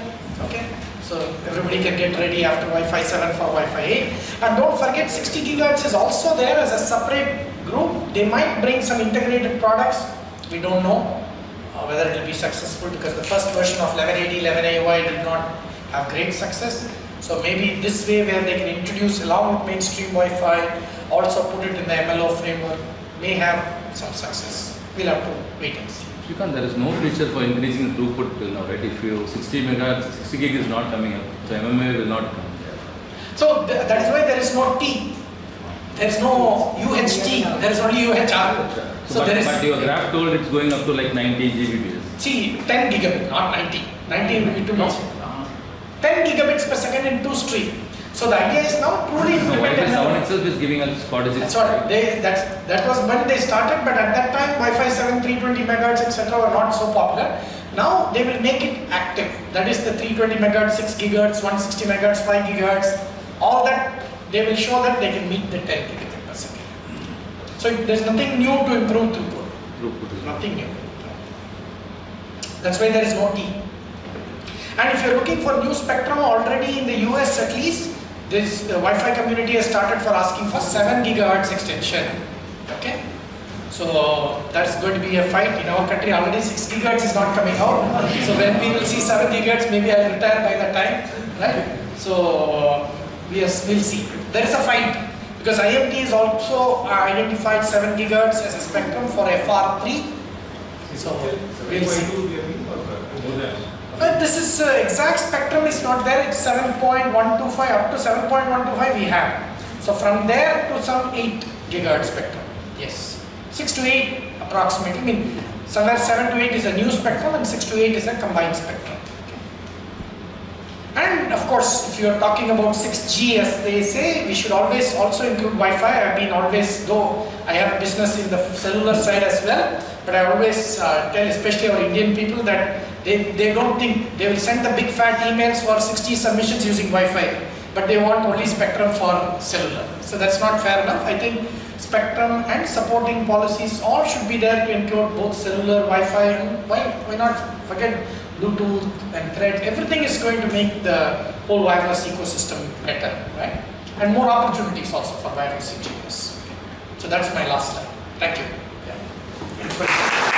Okay, so everybody can get ready after Wi-Fi 7 for Wi-Fi 8. And don't forget, 60 gigahertz is also there as a separate group. They might bring some integrated products. We don't know whether it will be successful, because the first version of 1180, 11AY did not have great success. So maybe this way, where they can introduce along with mainstream Wi-Fi, also put it in the MLO framework, may have some success. We'll have to wait and see. Srikanth, there is no feature for increasing the throughput till now, right? If you 60 megahertz, 60 gig is not coming up, so MMA will not come. So that is why there is no T. There is no UHT. There is only UHR. So there is. But your graph told it's going up to like 90 Gbps. See, 10 gigabit, not 90. 90 will be too much. 10 gigabits per second in 2 stream. So the idea is now truly implemented. Wi-Fi 7 itself is giving us 46. That's what that was when they started, but at that time Wi-Fi 7, 320 megahertz, etc. were not so popular. Now they will make it active. That is the 320 megahertz, 6 gigahertz, 160 megahertz, 5 gigahertz. All that they will show that they can meet the 10 gigabit per second. So there's nothing new to improve throughput. Nothing new. That's why there is no T. And if you're looking for new spectrum, already in the US at least, this Wi-Fi community has started for asking for 7 gigahertz extension. Okay, so that's going to be a fight in our country. Already 6 gigahertz is not coming out. So when we will see 7 gigahertz, maybe I'll retire by that time, right? So we'll see. There is a fight, because IMT is also identified 7 gigahertz as a spectrum for FR3. So we'll see. But this is exact spectrum is not there. It's 7.125 up to 7.125 we have. So from there to some 8 gigahertz spectrum. Yes, 6 to 8 approximately. I mean, somewhere 7 to 8 is a new spectrum and 6 to 8 is a combined spectrum. Okay. And of course, if you are talking about 6G as they say, we should always also include Wi-Fi. I've been always, though I have a business in the cellular side as well, but I always tell especially our Indian people that they don't think, they will send the big fat emails for 6G submissions using Wi-Fi, but they want only spectrum for cellular. So that's not fair enough. I think spectrum and supporting policies all should be there to include both cellular, Wi-Fi, and why not forget Bluetooth and Thread. Everything is going to make the whole wireless ecosystem better, right? And more opportunities also for wireless engineers. So that's my last slide. Thank you. Yeah.